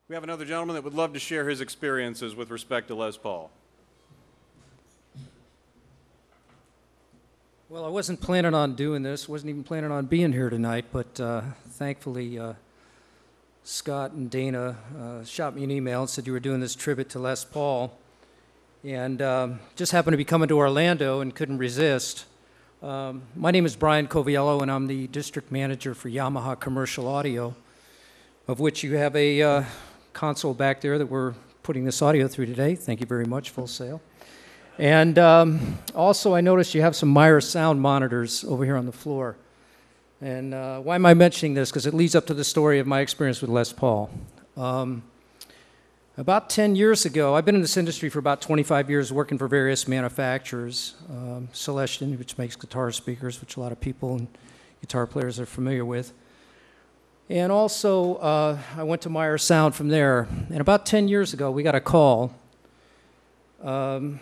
We have another gentleman that would love to share his experiences with respect to Les Paul. Well, I wasn't planning on doing this, wasn't even planning on being here tonight, but thankfully Scott and Dana shot me an email and said you were doing this tribute to Les Paul, and just happened to be coming to Orlando and couldn't resist. My name is Brian Coviello, and I'm the district manager for Yamaha Commercial Audio, of which you have a console back there that we're putting this audio through today. Thank you very much, Full Sail. And also, I noticed you have some Meyer sound monitors over here on the floor. And why am I mentioning this? Because it leads up to the story of my experience with Les Paul. About 10 years ago, I've been in this industry for about 25 years, working for various manufacturers. Celestion, which makes guitar speakers, which a lot of people and guitar players are familiar with. And also, I went to Meyer Sound from there. And about 10 years ago, we got a call from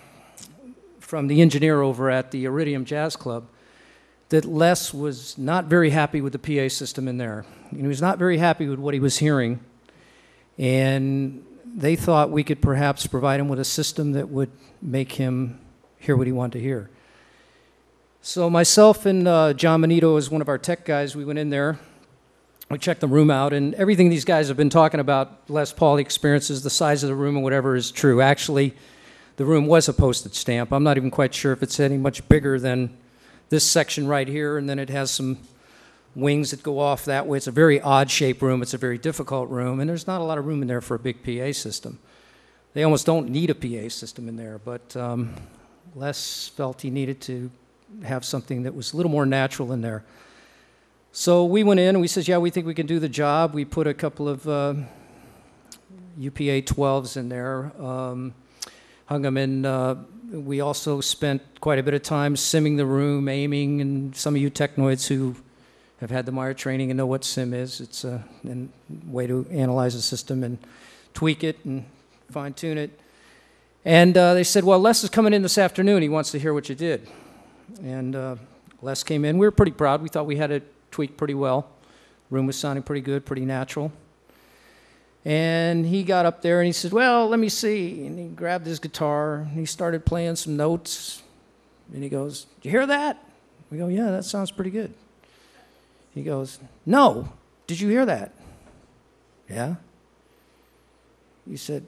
the engineer over at the Iridium Jazz Club that Les was not very happy with the PA system in there. He was not very happy with what he was hearing. And they thought we could perhaps provide him with a system that would make him hear what he wanted to hear. So myself and John Manito, as one of our tech guys, we went in there. We checked the room out, and everything these guys have been talking about, Les Paul experiences, the size of the room and whatever, is true. Actually, the room was a postage stamp. I'm not even quite sure if it's any much bigger than this section right here, and then it has some wings that go off that way. It's a very odd-shaped room. It's a very difficult room, and there's not a lot of room in there for a big PA system. They almost don't need a PA system in there, but Les felt he needed to have something that was a little more natural in there. So we went in and we said, yeah, we think we can do the job. We put a couple of UPA 12s in there, hung them in. We also spent quite a bit of time simming the room, aiming, and some of you technoids who have had the Meyer training and know what sim is. It's a way to analyze a system and tweak it and fine-tune it. And they said, well, Les is coming in this afternoon. He wants to hear what you did. And Les came in. We were pretty proud. We thought we had it tweaked pretty well. Room was sounding pretty good, pretty natural. And he got up there and he said, well, let me see. And he grabbed his guitar and he started playing some notes. And he goes, did you hear that? We go, yeah, that sounds pretty good. He goes, no, did you hear that? Yeah. He said,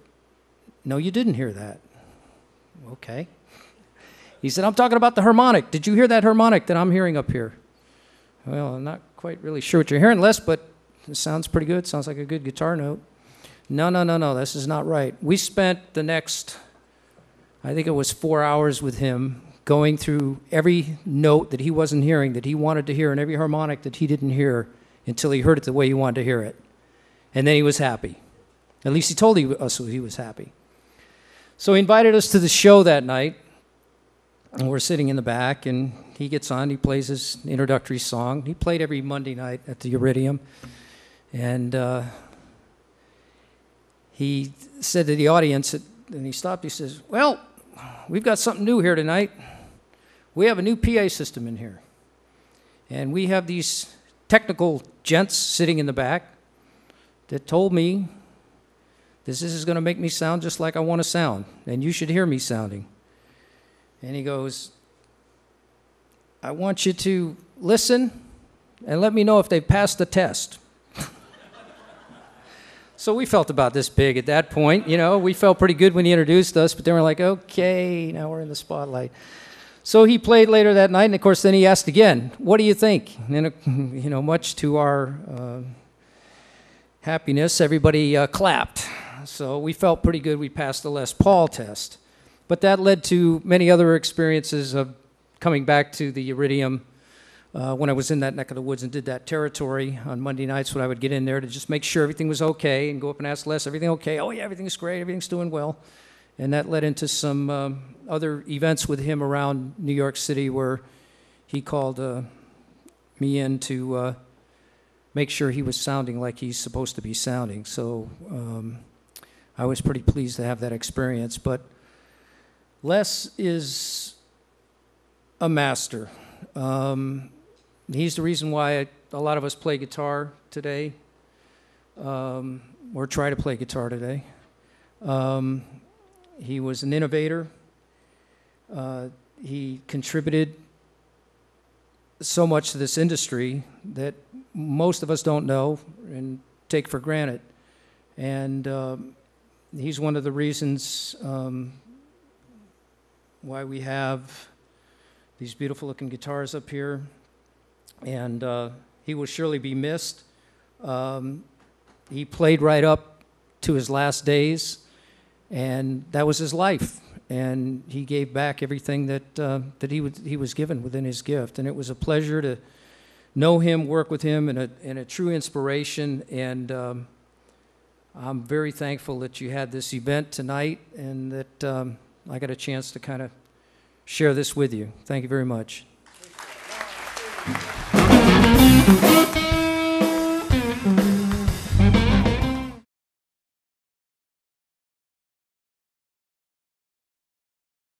no, you didn't hear that. Okay. He said, I'm talking about the harmonic. Did you hear that harmonic that I'm hearing up here? Well, I'm not quite really sure what you're hearing, Les, but it sounds pretty good. Sounds like a good guitar note. No, this is not right. We spent the next, I think it was 4 hours with him, going through every note that he wasn't hearing, that he wanted to hear, and every harmonic that he didn't hear until he heard it the way he wanted to hear it. And then he was happy. At least he told us he was happy. So he invited us to the show that night. And we're sitting in the back, and he gets on, he plays his introductory song. He played every Monday night at the Iridium. And he said to the audience, and he stopped, he says, well, we've got something new here tonight. We have a new PA system in here. And we have these technical gents sitting in the back that told me this is going to make me sound just like I want to sound, and you should hear me sounding. And he goes, I want you to listen and let me know if they've passed the test. So we felt about this big at that point. You know, we felt pretty good when he introduced us, but then we're like, okay, now we're in the spotlight. So he played later that night, and of course then he asked again, what do you think? And you know, much to our happiness, everybody clapped. So we felt pretty good we passed the Les Paul test. But that led to many other experiences of coming back to the Iridium when I was in that neck of the woods and did that territory on Monday nights when I would get in there to just make sure everything was okay and go up and ask Les, everything okay? Oh, yeah, everything's great, everything's doing well. And that led into some other events with him around New York City where he called me in to make sure he was sounding like he's supposed to be sounding. So I was pretty pleased to have that experience. But Les is a master. He's the reason why a lot of us play guitar today. or try to play guitar today. He was an innovator. He contributed so much to this industry that most of us don't know and take for granted. And he's one of the reasons why we have these beautiful looking guitars up here. And he will surely be missed. He played right up to his last days, and that was his life. And he gave back everything that he was given within his gift. And it was a pleasure to know him, work with him, and a true inspiration. And I'm very thankful that you had this event tonight, and that I got a chance to kind of share this with you. Thank you very much.